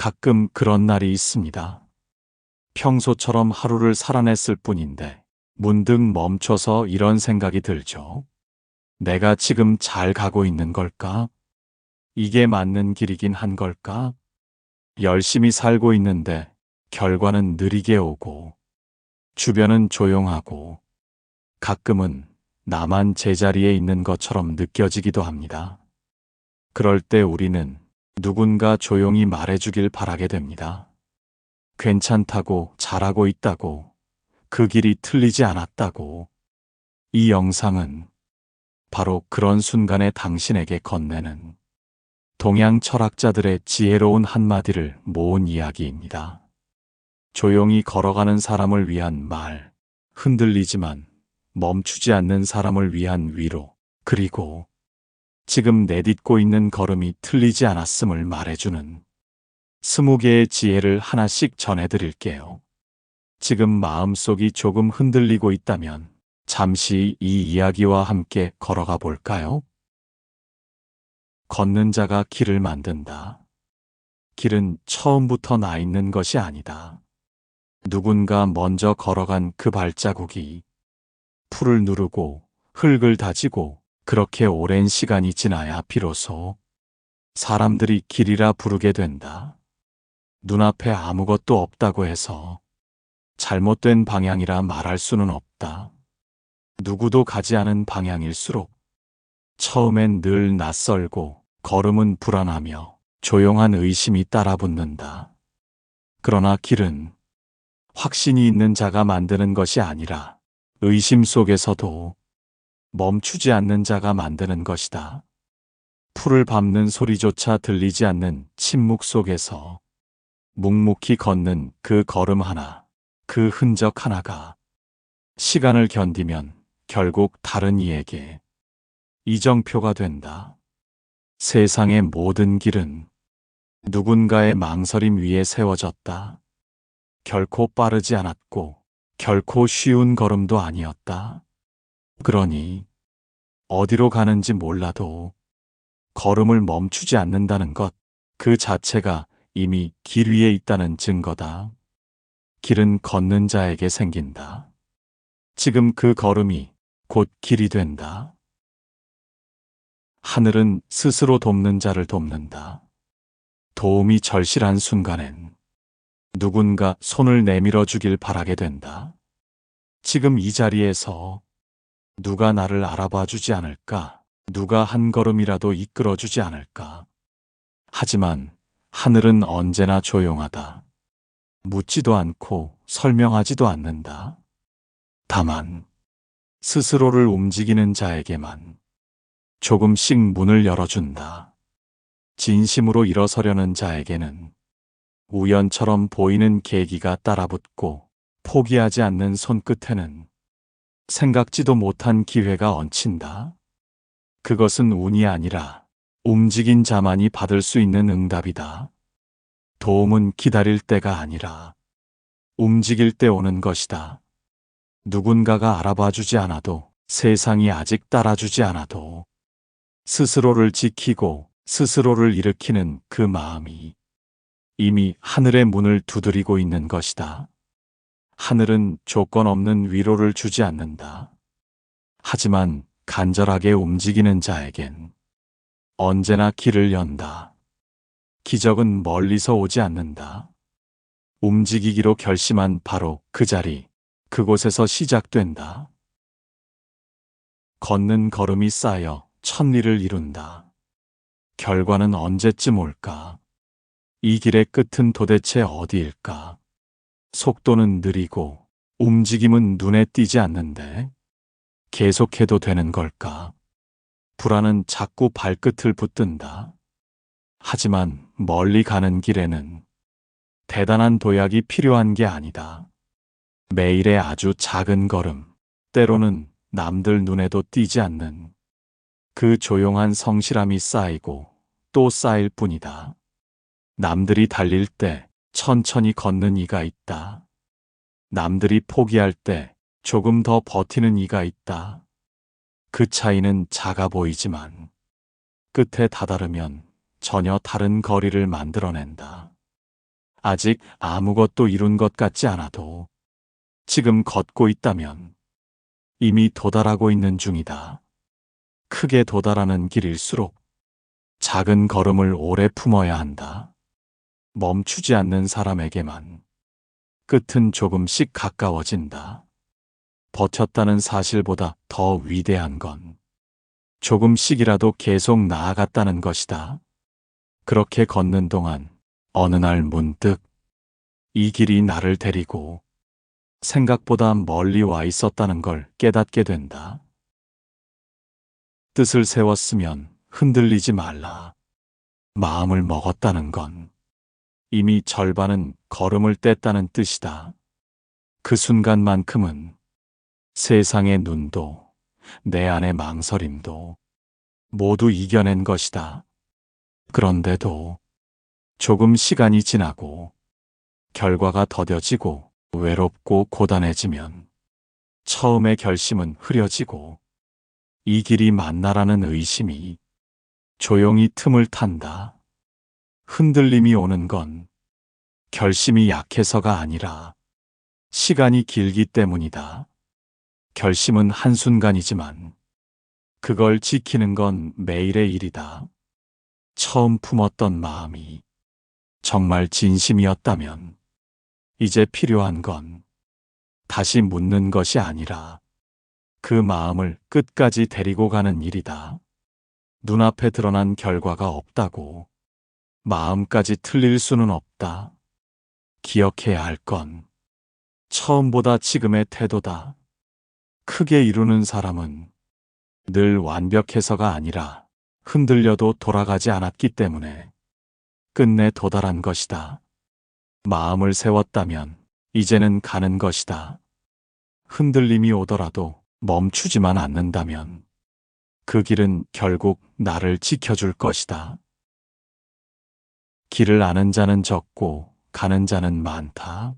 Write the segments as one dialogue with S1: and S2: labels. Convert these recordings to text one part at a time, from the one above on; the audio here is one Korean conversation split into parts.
S1: 가끔 그런 날이 있습니다. 평소처럼 하루를 살아냈을 뿐인데 문득 멈춰서 이런 생각이 들죠. 내가 지금 잘 가고 있는 걸까? 이게 맞는 길이긴 한 걸까? 열심히 살고 있는데 결과는 느리게 오고 주변은 조용하고 가끔은 나만 제자리에 있는 것처럼 느껴지기도 합니다. 그럴 때 우리는 누군가 조용히 말해주길 바라게 됩니다. 괜찮다고, 잘하고 있다고, 그 길이 틀리지 않았다고. 이 영상은 바로 그런 순간에 당신에게 건네는 동양 철학자들의 지혜로운 한마디를 모은 이야기입니다. 조용히 걸어가는 사람을 위한 말, 흔들리지만 멈추지 않는 사람을 위한 위로, 그리고 지금 내딛고 있는 걸음이 틀리지 않았음을 말해주는 20개의 지혜를 하나씩 전해드릴게요. 지금 마음속이 조금 흔들리고 있다면 잠시 이 이야기와 함께 걸어가 볼까요? 걷는 자가 길을 만든다. 길은 처음부터 나 있는 것이 아니다. 누군가 먼저 걸어간 그 발자국이 풀을 누르고 흙을 다지고 그렇게 오랜 시간이 지나야 비로소 사람들이 길이라 부르게 된다. 눈앞에 아무것도 없다고 해서 잘못된 방향이라 말할 수는 없다. 누구도 가지 않은 방향일수록 처음엔 늘 낯설고 걸음은 불안하며 조용한 의심이 따라붙는다. 그러나 길은 확신이 있는 자가 만드는 것이 아니라 의심 속에서도 멈추지 않는 자가 만드는 것이다. 풀을 밟는 소리조차 들리지 않는 침묵 속에서 묵묵히 걷는 그 걸음 하나, 그 흔적 하나가 시간을 견디면 결국 다른 이에게 이정표가 된다. 세상의 모든 길은 누군가의 망설임 위에 세워졌다. 결코 빠르지 않았고 결코 쉬운 걸음도 아니었다. 그러니 어디로 가는지 몰라도 걸음을 멈추지 않는다는 것, 그 자체가 이미 길 위에 있다는 증거다. 길은 걷는 자에게 생긴다. 지금 그 걸음이 곧 길이 된다. 하늘은 스스로 돕는 자를 돕는다. 도움이 절실한 순간엔 누군가 손을 내밀어 주길 바라게 된다. 지금 이 자리에서 누가 나를 알아봐 주지 않을까? 누가 한 걸음이라도 이끌어 주지 않을까? 하지만 하늘은 언제나 조용하다. 묻지도 않고 설명하지도 않는다. 다만 스스로를 움직이는 자에게만 조금씩 문을 열어준다. 진심으로 일어서려는 자에게는 우연처럼 보이는 계기가 따라붙고 포기하지 않는 손끝에는 생각지도 못한 기회가 얹힌다. 그것은 운이 아니라 움직인 자만이 받을 수 있는 응답이다. 도움은 기다릴 때가 아니라 움직일 때 오는 것이다. 누군가가 알아봐 주지 않아도, 세상이 아직 따라주지 않아도 스스로를 지키고 스스로를 일으키는 그 마음이 이미 하늘의 문을 두드리고 있는 것이다. 하늘은 조건 없는 위로를 주지 않는다. 하지만 간절하게 움직이는 자에겐 언제나 길을 연다. 기적은 멀리서 오지 않는다. 움직이기로 결심한 바로 그 자리, 그곳에서 시작된다. 걷는 걸음이 쌓여 천리를 이룬다. 결과는 언제쯤 올까? 이 길의 끝은 도대체 어디일까? 속도는 느리고 움직임은 눈에 띄지 않는데 계속해도 되는 걸까? 불안은 자꾸 발끝을 붙든다. 하지만 멀리 가는 길에는 대단한 도약이 필요한 게 아니다. 매일의 아주 작은 걸음, 때로는 남들 눈에도 띄지 않는 그 조용한 성실함이 쌓이고 또 쌓일 뿐이다. 남들이 달릴 때 천천히 걷는 이가 있다. 남들이 포기할 때 조금 더 버티는 이가 있다. 그 차이는 작아 보이지만 끝에 다다르면 전혀 다른 거리를 만들어낸다. 아직 아무것도 이룬 것 같지 않아도 지금 걷고 있다면 이미 도달하고 있는 중이다. 크게 도달하는 길일수록 작은 걸음을 오래 품어야 한다. 멈추지 않는 사람에게만 끝은 조금씩 가까워진다. 버텼다는 사실보다 더 위대한 건 조금씩이라도 계속 나아갔다는 것이다. 그렇게 걷는 동안 어느 날 문득 이 길이 나를 데리고 생각보다 멀리 와 있었다는 걸 깨닫게 된다. 뜻을 세웠으면 흔들리지 말라. 마음을 먹었다는 건 이미 절반은 걸음을 뗐다는 뜻이다. 그 순간만큼은 세상의 눈도 내 안의 망설임도 모두 이겨낸 것이다. 그런데도 조금 시간이 지나고 결과가 더뎌지고 외롭고 고단해지면 처음의 결심은 흐려지고 이 길이 맞나라는 의심이 조용히 틈을 탄다. 흔들림이 오는 건 결심이 약해서가 아니라 시간이 길기 때문이다. 결심은 한순간이지만 그걸 지키는 건 매일의 일이다. 처음 품었던 마음이 정말 진심이었다면 이제 필요한 건 다시 묻는 것이 아니라 그 마음을 끝까지 데리고 가는 일이다. 눈앞에 드러난 결과가 없다고 마음까지 틀릴 수는 없다. 기억해야 할 건 처음보다 지금의 태도다. 크게 이루는 사람은 늘 완벽해서가 아니라 흔들려도 돌아가지 않았기 때문에 끝내 도달한 것이다. 마음을 세웠다면 이제는 가는 것이다. 흔들림이 오더라도 멈추지만 않는다면 그 길은 결국 나를 지켜줄 것이다. 길을 아는 자는 적고 가는 자는 많다.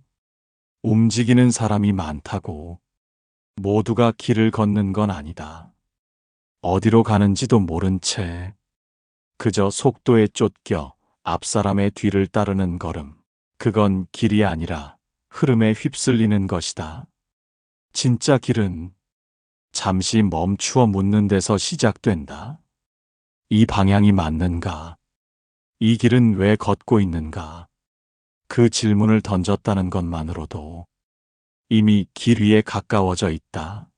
S1: 움직이는 사람이 많다고 모두가 길을 걷는 건 아니다. 어디로 가는지도 모른 채 그저 속도에 쫓겨 앞사람의 뒤를 따르는 걸음. 그건 길이 아니라 흐름에 휩쓸리는 것이다. 진짜 길은 잠시 멈추어 묻는 데서 시작된다. 이 방향이 맞는가? 이 길은 왜 걷고 있는가? 그 질문을 던졌다는 것만으로도 이미 길 위에 가까워져 있다.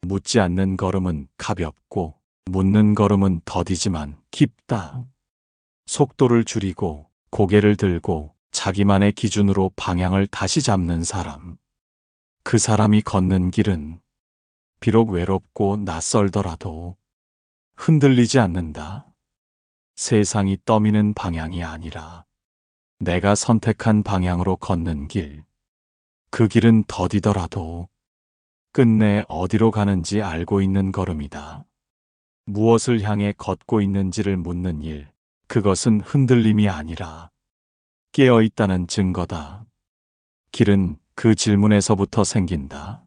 S1: 묻지 않는 걸음은 가볍고 묻는 걸음은 더디지만 깊다. 속도를 줄이고 고개를 들고 자기만의 기준으로 방향을 다시 잡는 사람. 그 사람이 걷는 길은 비록 외롭고 낯설더라도 흔들리지 않는다. 세상이 떠미는 방향이 아니라 내가 선택한 방향으로 걷는 길. 그 길은 더디더라도 끝내 어디로 가는지 알고 있는 걸음이다. 무엇을 향해 걷고 있는지를 묻는 일. 그것은 흔들림이 아니라 깨어있다는 증거다. 길은 그 질문에서부터 생긴다.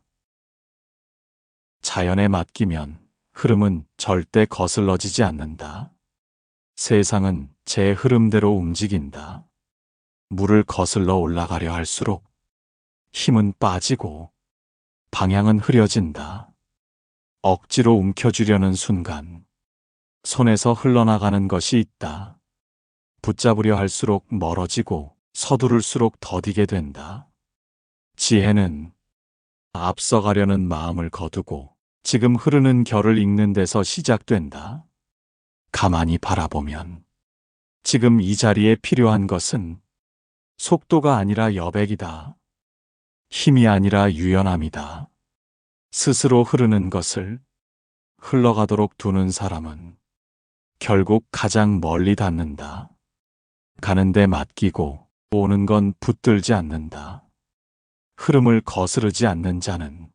S1: 자연에 맡기면 흐름은 절대 거슬러지지 않는다. 세상은 제 흐름대로 움직인다. 물을 거슬러 올라가려 할수록 힘은 빠지고 방향은 흐려진다. 억지로 움켜쥐려는 순간 손에서 흘러나가는 것이 있다. 붙잡으려 할수록 멀어지고 서두를수록 더디게 된다. 지혜는 앞서가려는 마음을 거두고 지금 흐르는 결을 읽는 데서 시작된다. 가만히 바라보면 지금 이 자리에 필요한 것은 속도가 아니라 여백이다. 힘이 아니라 유연함이다. 스스로 흐르는 것을 흘러가도록 두는 사람은 결국 가장 멀리 닿는다. 가는데 맡기고 오는 건 붙들지 않는다. 흐름을 거스르지 않는 자는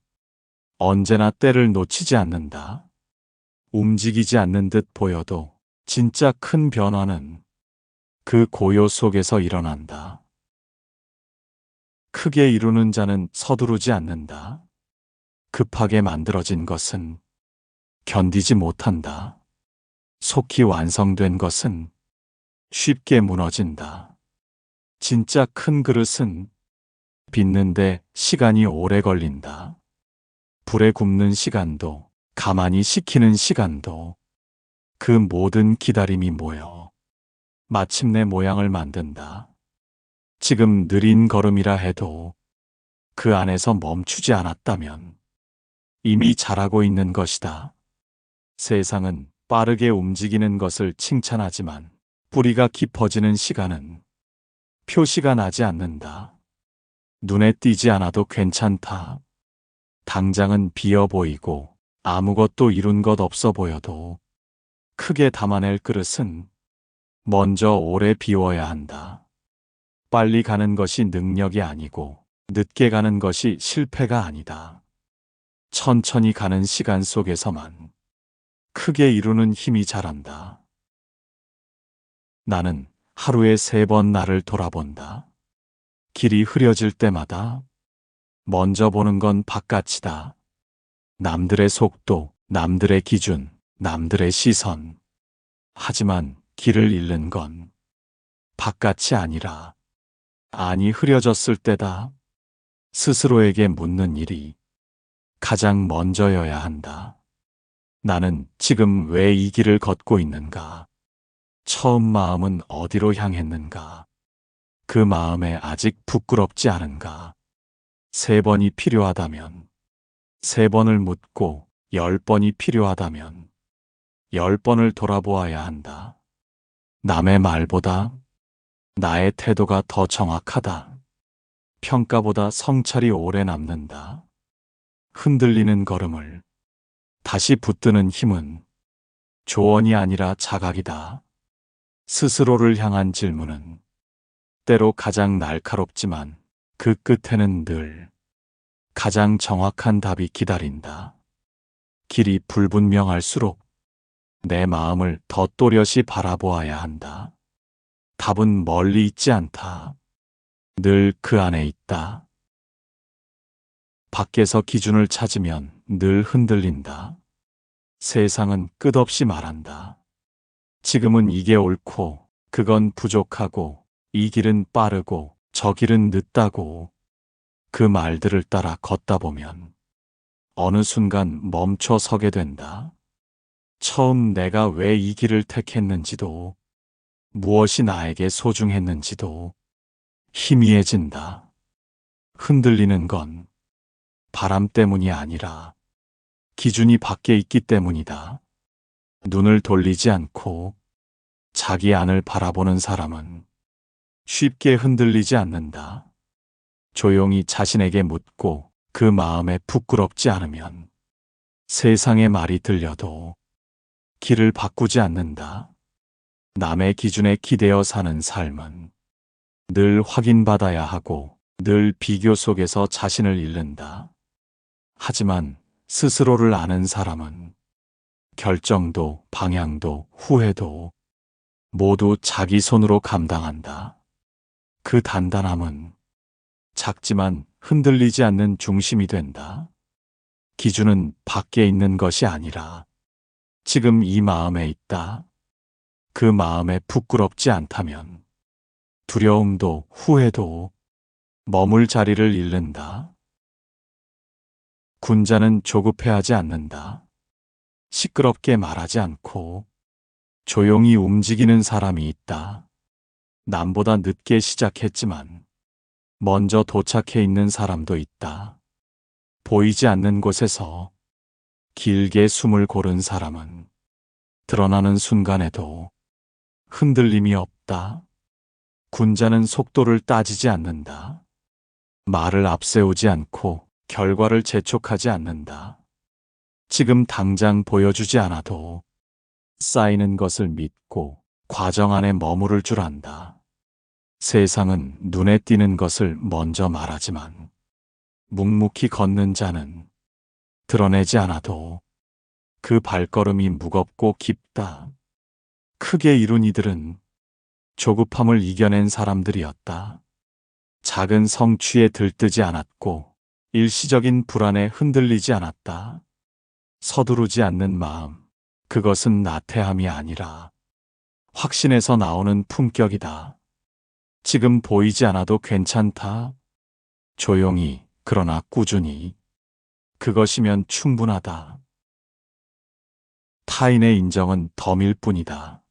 S1: 언제나 때를 놓치지 않는다. 움직이지 않는 듯 보여도 진짜 큰 변화는 그 고요 속에서 일어난다. 크게 이루는 자는 서두르지 않는다. 급하게 만들어진 것은 견디지 못한다. 속히 완성된 것은 쉽게 무너진다. 진짜 큰 그릇은 빚는데 시간이 오래 걸린다. 불에 굽는 시간도, 가만히 식히는 시간도, 그 모든 기다림이 모여 마침내 모양을 만든다. 지금 느린 걸음이라 해도 그 안에서 멈추지 않았다면 이미 잘하고 있는 것이다. 세상은 빠르게 움직이는 것을 칭찬하지만 뿌리가 깊어지는 시간은 표시가 나지 않는다. 눈에 띄지 않아도 괜찮다. 당장은 비어 보이고 아무것도 이룬 것 없어 보여도 크게 담아낼 그릇은 먼저 오래 비워야 한다. 빨리 가는 것이 능력이 아니고 늦게 가는 것이 실패가 아니다. 천천히 가는 시간 속에서만 크게 이루는 힘이 자란다. 나는 하루에 3번 나를 돌아본다. 길이 흐려질 때마다 먼저 보는 건 바깥이다. 남들의 속도, 남들의 기준, 남들의 시선. 하지만 길을 잃는 건 바깥이 아니라 안이 흐려졌을 때다. 스스로에게 묻는 일이 가장 먼저여야 한다. 나는 지금 왜 이 길을 걷고 있는가? 처음 마음은 어디로 향했는가? 그 마음에 아직 부끄럽지 않은가? 3번이 필요하다면 3번을 묻고 10번이 필요하다면 10번을 돌아보아야 한다. 남의 말보다 나의 태도가 더 정확하다. 평가보다 성찰이 오래 남는다. 흔들리는 걸음을 다시 붙드는 힘은 조언이 아니라 자각이다. 스스로를 향한 질문은 때로 가장 날카롭지만 그 끝에는 늘 가장 정확한 답이 기다린다. 길이 불분명할수록 내 마음을 더 또렷이 바라보아야 한다. 답은 멀리 있지 않다. 늘 그 안에 있다. 밖에서 기준을 찾으면 늘 흔들린다. 세상은 끝없이 말한다. 지금은 이게 옳고, 그건 부족하고, 이 길은 빠르고, 저 길은 늦다고. 그 말들을 따라 걷다 보면 어느 순간 멈춰 서게 된다. 처음 내가 왜 이 길을 택했는지도, 무엇이 나에게 소중했는지도 희미해진다. 흔들리는 건 바람 때문이 아니라 기준이 밖에 있기 때문이다. 눈을 돌리지 않고 자기 안을 바라보는 사람은 쉽게 흔들리지 않는다. 조용히 자신에게 묻고 그 마음에 부끄럽지 않으면 세상의 말이 들려도 길을 바꾸지 않는다. 남의 기준에 기대어 사는 삶은 늘 확인받아야 하고 늘 비교 속에서 자신을 잃는다. 하지만 스스로를 아는 사람은 결정도 방향도 후회도 모두 자기 손으로 감당한다. 그 단단함은 작지만 흔들리지 않는 중심이 된다. 기준은 밖에 있는 것이 아니라 지금 이 마음에 있다. 그 마음에 부끄럽지 않다면 두려움도 후회도 머물 자리를 잃는다. 군자는 조급해하지 않는다. 시끄럽게 말하지 않고 조용히 움직이는 사람이 있다. 남보다 늦게 시작했지만 먼저 도착해 있는 사람도 있다. 보이지 않는 곳에서 길게 숨을 고른 사람은 드러나는 순간에도 흔들림이 없다. 군자는 속도를 따지지 않는다. 말을 앞세우지 않고 결과를 재촉하지 않는다. 지금 당장 보여주지 않아도 쌓이는 것을 믿고 과정 안에 머무를 줄 안다. 세상은 눈에 띄는 것을 먼저 말하지만 묵묵히 걷는 자는 드러내지 않아도 그 발걸음이 무겁고 깊다. 크게 이룬 이들은 조급함을 이겨낸 사람들이었다. 작은 성취에 들뜨지 않았고 일시적인 불안에 흔들리지 않았다. 서두르지 않는 마음, 그것은 나태함이 아니라 확신에서 나오는 품격이다. 지금 보이지 않아도 괜찮다. 조용히, 그러나 꾸준히. 그것이면 충분하다. 타인의 인정은 덤일 뿐이다.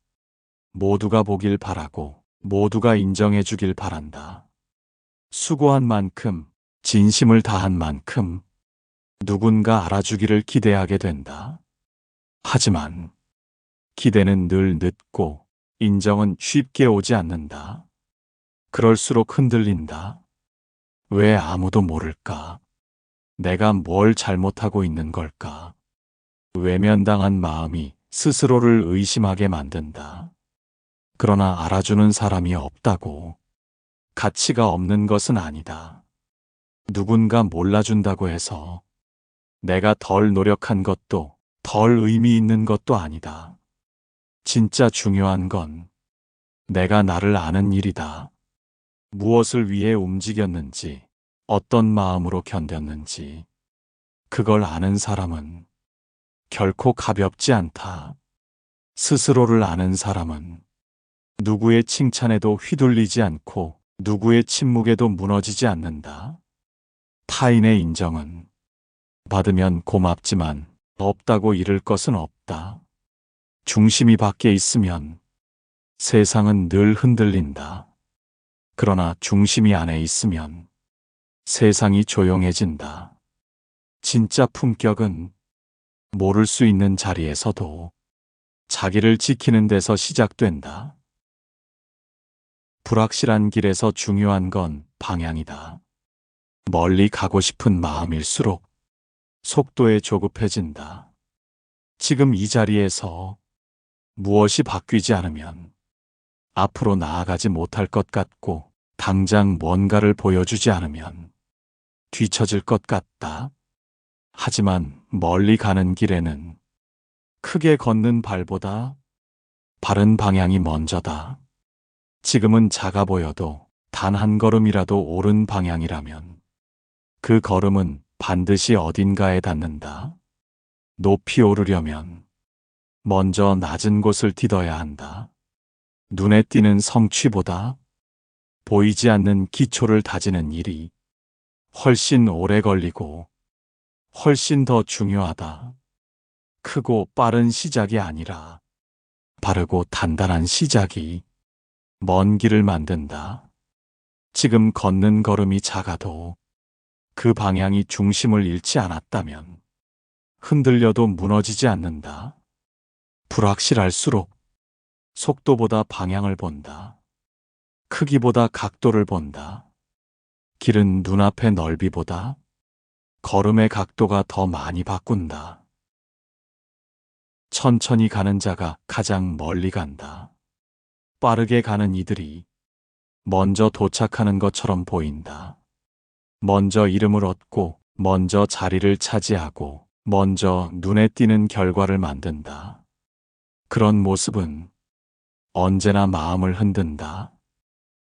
S1: 모두가 보길 바라고, 모두가 인정해 주길 바란다. 수고한 만큼, 진심을 다한 만큼, 누군가 알아주기를 기대하게 된다. 하지만, 기대는 늘 늦고, 인정은 쉽게 오지 않는다. 그럴수록 흔들린다. 왜 아무도 모를까? 내가 뭘 잘못하고 있는 걸까? 외면당한 마음이 스스로를 의심하게 만든다. 그러나 알아주는 사람이 없다고 가치가 없는 것은 아니다. 누군가 몰라준다고 해서 내가 덜 노력한 것도 덜 의미 있는 것도 아니다. 진짜 중요한 건 내가 나를 아는 일이다. 무엇을 위해 움직였는지, 어떤 마음으로 견뎠는지, 그걸 아는 사람은 결코 가볍지 않다. 스스로를 아는 사람은 누구의 칭찬에도 휘둘리지 않고 누구의 침묵에도 무너지지 않는다. 타인의 인정은 받으면 고맙지만 없다고 잃을 것은 없다. 중심이 밖에 있으면 세상은 늘 흔들린다. 그러나 중심이 안에 있으면 세상이 조용해진다. 진짜 품격은 모를 수 있는 자리에서도 자기를 지키는 데서 시작된다. 불확실한 길에서 중요한 건 방향이다. 멀리 가고 싶은 마음일수록 속도에 조급해진다. 지금 이 자리에서 무엇이 바뀌지 않으면 앞으로 나아가지 못할 것 같고 당장 뭔가를 보여주지 않으면 뒤처질 것 같다. 하지만 멀리 가는 길에는 크게 걷는 발보다 바른 방향이 먼저다. 지금은 작아 보여도 단 한 걸음이라도 옳은 방향이라면 그 걸음은 반드시 어딘가에 닿는다. 높이 오르려면 먼저 낮은 곳을 디뎌야 한다. 눈에 띄는 성취보다 보이지 않는 기초를 다지는 일이 훨씬 오래 걸리고 훨씬 더 중요하다. 크고 빠른 시작이 아니라 바르고 단단한 시작이 먼 길을 만든다. 지금 걷는 걸음이 작아도 그 방향이 중심을 잃지 않았다면 흔들려도 무너지지 않는다. 불확실할수록 속도보다 방향을 본다. 크기보다 각도를 본다. 길은 눈앞의 넓이보다 걸음의 각도가 더 많이 바꾼다. 천천히 가는 자가 가장 멀리 간다. 빠르게 가는 이들이 먼저 도착하는 것처럼 보인다. 먼저 이름을 얻고, 먼저 자리를 차지하고, 먼저 눈에 띄는 결과를 만든다. 그런 모습은 언제나 마음을 흔든다.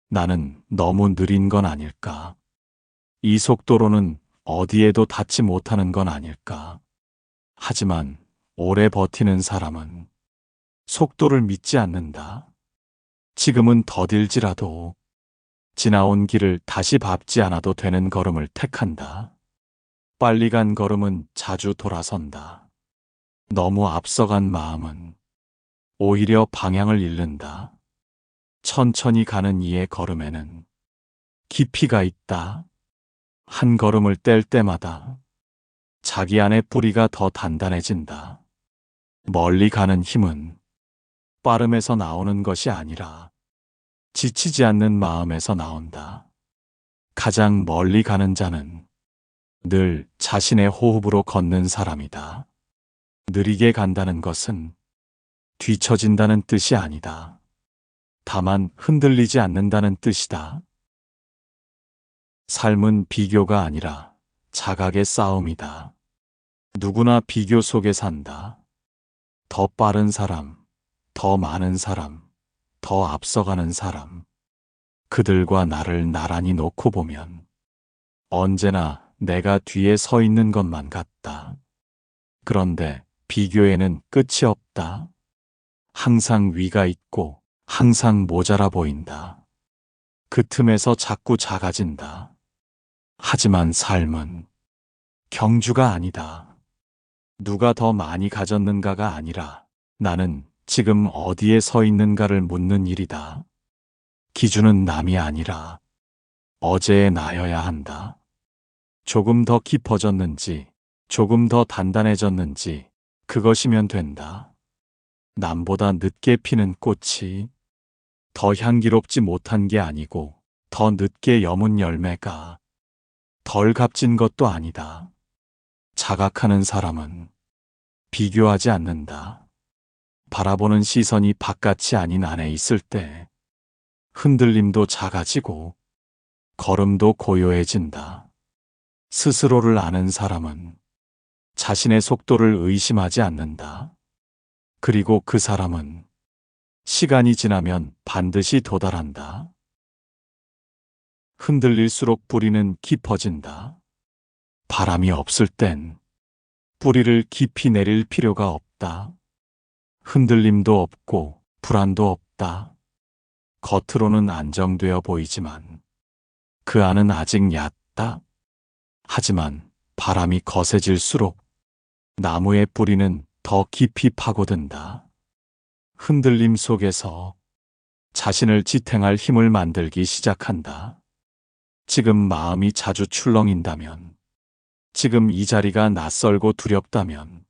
S1: 나는 너무 느린 건 아닐까? 이 속도로는 어디에도 닿지 못하는 건 아닐까? 하지만 오래 버티는 사람은 속도를 믿지 않는다. 지금은 더딜지라도 지나온 길을 다시 밟지 않아도 되는 걸음을 택한다. 빨리 간 걸음은 자주 돌아선다. 너무 앞서간 마음은 오히려 방향을 잃는다. 천천히 가는 이의 걸음에는 깊이가 있다. 한 걸음을 뗄 때마다 자기 안의 뿌리가 더 단단해진다. 멀리 가는 힘은 빠름에서 나오는 것이 아니라 지치지 않는 마음에서 나온다. 가장 멀리 가는 자는 늘 자신의 호흡으로 걷는 사람이다. 느리게 간다는 것은 뒤처진다는 뜻이 아니다. 다만 흔들리지 않는다는 뜻이다. 삶은 비교가 아니라 자각의 싸움이다. 누구나 비교 속에 산다. 더 빠른 사람, 더 많은 사람, 더 앞서가는 사람. 그들과 나를 나란히 놓고 보면 언제나 내가 뒤에 서 있는 것만 같다. 그런데 비교에는 끝이 없다. 항상 위가 있고 항상 모자라 보인다. 그 틈에서 자꾸 작아진다. 하지만 삶은 경주가 아니다. 누가 더 많이 가졌는가가 아니라 나는 지금 어디에 서 있는가를 묻는 일이다. 기준은 남이 아니라 어제의 나여야 한다. 조금 더 깊어졌는지, 조금 더 단단해졌는지, 그것이면 된다. 남보다 늦게 피는 꽃이 더 향기롭지 못한 게 아니고, 더 늦게 여문 열매가 덜 값진 것도 아니다. 자각하는 사람은 비교하지 않는다. 바라보는 시선이 바깥이 아닌 안에 있을 때 흔들림도 작아지고 걸음도 고요해진다. 스스로를 아는 사람은 자신의 속도를 의심하지 않는다. 그리고 그 사람은 시간이 지나면 반드시 도달한다. 흔들릴수록 뿌리는 깊어진다. 바람이 없을 땐 뿌리를 깊이 내릴 필요가 없다. 흔들림도 없고 불안도 없다. 겉으로는 안정되어 보이지만 그 안은 아직 얕다. 하지만 바람이 거세질수록 나무의 뿌리는 더 깊이 파고든다. 흔들림 속에서 자신을 지탱할 힘을 만들기 시작한다. 지금 마음이 자주 출렁인다면, 지금 이 자리가 낯설고 두렵다면,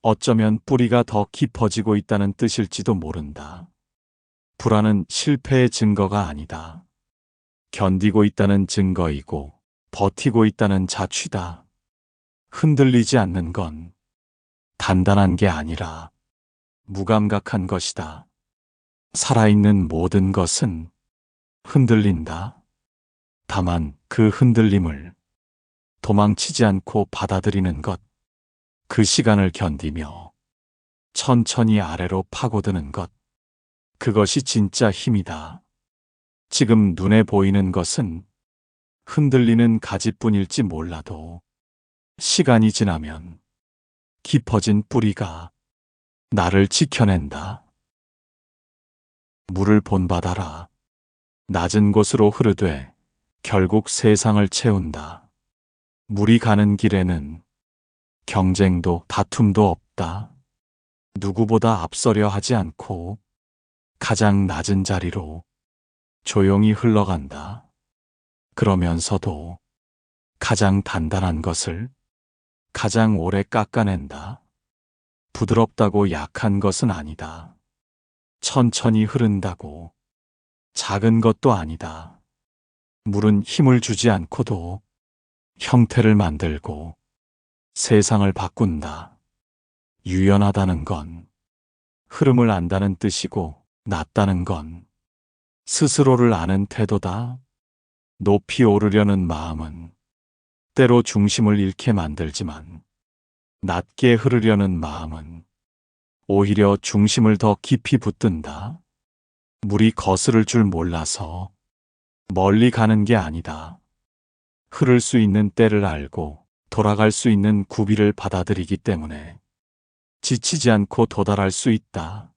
S1: 어쩌면 뿌리가 더 깊어지고 있다는 뜻일지도 모른다. 불안은 실패의 증거가 아니다. 견디고 있다는 증거이고, 버티고 있다는 자취다. 흔들리지 않는 건 단단한 게 아니라 무감각한 것이다. 살아있는 모든 것은 흔들린다. 다만 그 흔들림을 도망치지 않고 받아들이는 것, 그 시간을 견디며 천천히 아래로 파고드는 것, 그것이 진짜 힘이다. 지금 눈에 보이는 것은 흔들리는 가지뿐일지 몰라도 시간이 지나면 깊어진 뿌리가 나를 지켜낸다. 물을 본받아라. 낮은 곳으로 흐르되 결국 세상을 채운다. 물이 가는 길에는 경쟁도 다툼도 없다. 누구보다 앞서려 하지 않고 가장 낮은 자리로 조용히 흘러간다. 그러면서도 가장 단단한 것을 가장 오래 깎아낸다. 부드럽다고 약한 것은 아니다. 천천히 흐른다고 작은 것도 아니다. 물은 힘을 주지 않고도 형태를 만들고 세상을 바꾼다. 유연하다는 건 흐름을 안다는 뜻이고, 낮다는 건 스스로를 아는 태도다. 높이 오르려는 마음은 때로 중심을 잃게 만들지만, 낮게 흐르려는 마음은 오히려 중심을 더 깊이 붙든다. 물이 거스를 줄 몰라서 멀리 가는 게 아니다. 흐를 수 있는 때를 알고 돌아갈 수 있는 구비를 받아들이기 때문에 지치지 않고 도달할 수 있다.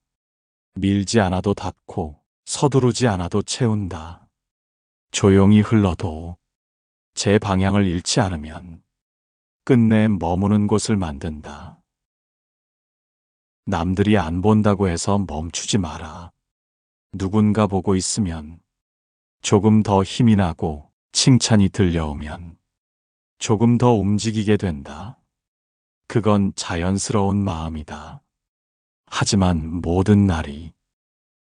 S1: 밀지 않아도 닿고 서두르지 않아도 채운다. 조용히 흘러도 제 방향을 잃지 않으면 끝내 머무는 곳을 만든다. 남들이 안 본다고 해서 멈추지 마라. 누군가 보고 있으면, 조금 더 힘이 나고 칭찬이 들려오면 조금 더 움직이게 된다. 그건 자연스러운 마음이다. 하지만 모든 날이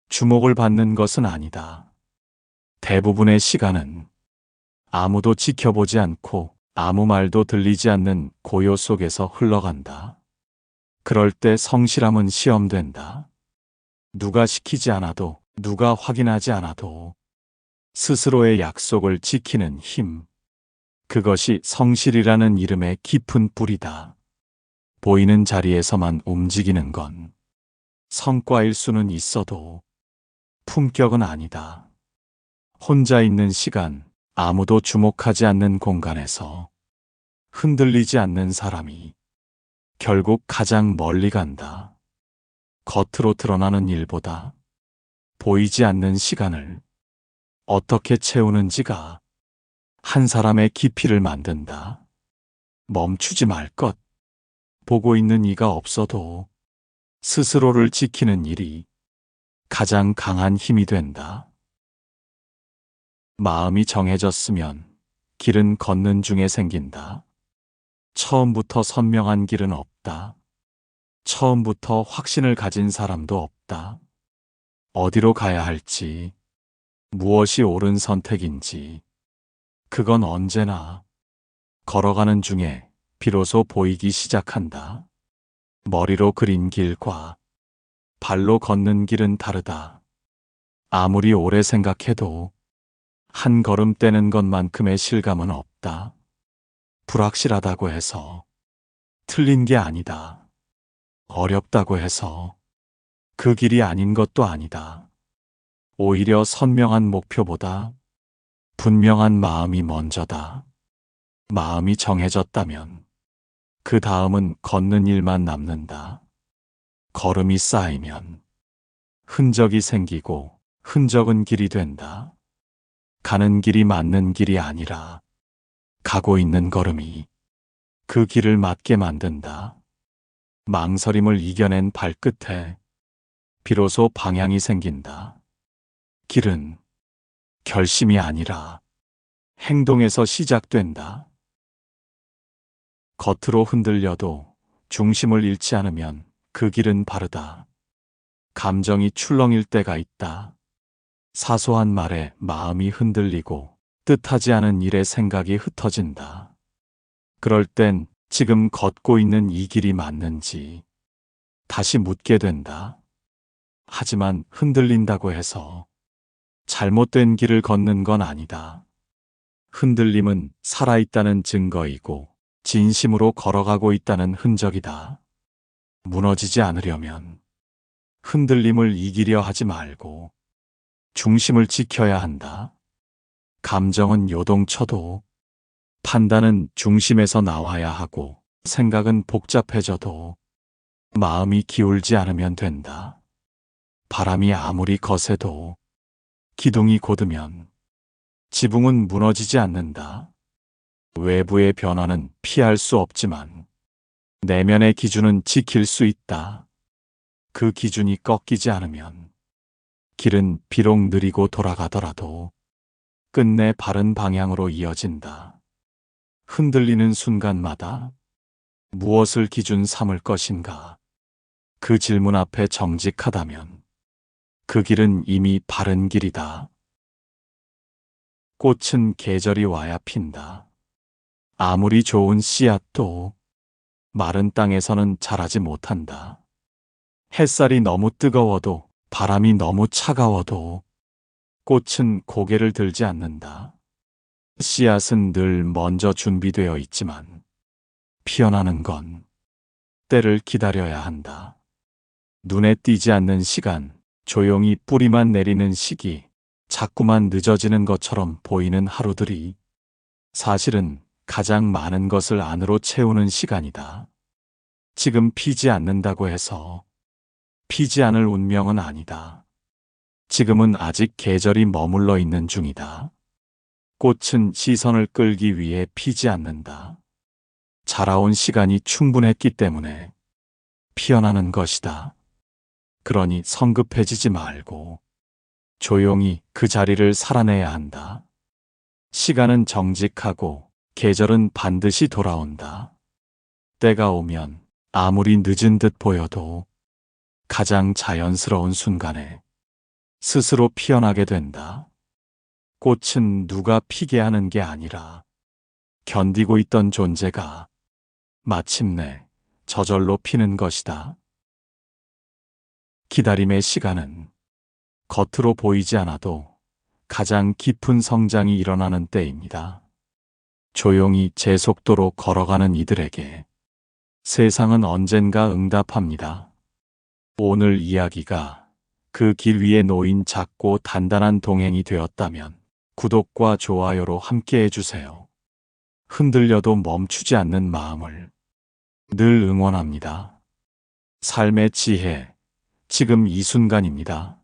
S1: 주목을 받는 것은 아니다. 대부분의 시간은 아무도 지켜보지 않고 아무 말도 들리지 않는 고요 속에서 흘러간다. 그럴 때 성실함은 시험된다. 누가 시키지 않아도, 누가 확인하지 않아도 스스로의 약속을 지키는 힘. 그것이 성실이라는 이름의 깊은 뿌리다. 보이는 자리에서만 움직이는 건 성과일 수는 있어도 품격은 아니다. 혼자 있는 시간, 아무도 주목하지 않는 공간에서 흔들리지 않는 사람이 결국 가장 멀리 간다. 겉으로 드러나는 일보다 보이지 않는 시간을 어떻게 채우는지가 한 사람의 깊이를 만든다. 멈추지 말 것. 보고 있는 이가 없어도 스스로를 지키는 일이 가장 강한 힘이 된다. 마음이 정해졌으면 길은 걷는 중에 생긴다. 처음부터 선명한 길은 없다. 처음부터 확신을 가진 사람도 없다. 어디로 가야 할지, 무엇이 옳은 선택인지, 그건 언제나 걸어가는 중에 비로소 보이기 시작한다. 머리로 그린 길과 발로 걷는 길은 다르다. 아무리 오래 생각해도 한 걸음 떼는 것만큼의 실감은 없다. 불확실하다고 해서 틀린 게 아니다. 어렵다고 해서 그 길이 아닌 것도 아니다. 오히려 선명한 목표보다 분명한 마음이 먼저다. 마음이 정해졌다면 그 다음은 걷는 일만 남는다. 걸음이 쌓이면 흔적이 생기고 흔적은 길이 된다. 가는 길이 맞는 길이 아니라 가고 있는 걸음이 그 길을 맞게 만든다. 망설임을 이겨낸 발끝에 비로소 방향이 생긴다. 길은 결심이 아니라 행동에서 시작된다. 겉으로 흔들려도 중심을 잃지 않으면 그 길은 바르다. 감정이 출렁일 때가 있다. 사소한 말에 마음이 흔들리고 뜻하지 않은 일에 생각이 흩어진다. 그럴 땐 지금 걷고 있는 이 길이 맞는지 다시 묻게 된다. 하지만 흔들린다고 해서 잘못된 길을 걷는 건 아니다. 흔들림은 살아있다는 증거이고 진심으로 걸어가고 있다는 흔적이다. 무너지지 않으려면 흔들림을 이기려 하지 말고 중심을 지켜야 한다. 감정은 요동쳐도 판단은 중심에서 나와야 하고 생각은 복잡해져도 마음이 기울지 않으면 된다. 바람이 아무리 거세도 기둥이 곧으면 지붕은 무너지지 않는다. 외부의 변화는 피할 수 없지만 내면의 기준은 지킬 수 있다. 그 기준이 꺾이지 않으면 길은 비록 느리고 돌아가더라도 끝내 바른 방향으로 이어진다. 흔들리는 순간마다 무엇을 기준 삼을 것인가? 그 질문 앞에 정직하다면 그 길은 이미 바른 길이다. 꽃은 계절이 와야 핀다. 아무리 좋은 씨앗도 마른 땅에서는 자라지 못한다. 햇살이 너무 뜨거워도 바람이 너무 차가워도 꽃은 고개를 들지 않는다. 씨앗은 늘 먼저 준비되어 있지만 피어나는 건 때를 기다려야 한다. 눈에 띄지 않는 시간, 조용히 뿌리만 내리는 시기, 자꾸만 늦어지는 것처럼 보이는 하루들이 사실은 가장 많은 것을 안으로 채우는 시간이다. 지금 피지 않는다고 해서 피지 않을 운명은 아니다. 지금은 아직 계절이 머물러 있는 중이다. 꽃은 시선을 끌기 위해 피지 않는다. 자라온 시간이 충분했기 때문에 피어나는 것이다. 그러니 성급해지지 말고 조용히 그 자리를 살아내야 한다. 시간은 정직하고 계절은 반드시 돌아온다. 때가 오면 아무리 늦은 듯 보여도 가장 자연스러운 순간에 스스로 피어나게 된다. 꽃은 누가 피게 하는 게 아니라 견디고 있던 존재가 마침내 저절로 피는 것이다. 기다림의 시간은 겉으로 보이지 않아도 가장 깊은 성장이 일어나는 때입니다. 조용히 제 속도로 걸어가는 이들에게 세상은 언젠가 응답합니다. 오늘 이야기가 그 길 위에 놓인 작고 단단한 동행이 되었다면 구독과 좋아요로 함께 해주세요. 흔들려도 멈추지 않는 마음을 늘 응원합니다. 삶의 지혜, 지금 이 순간입니다.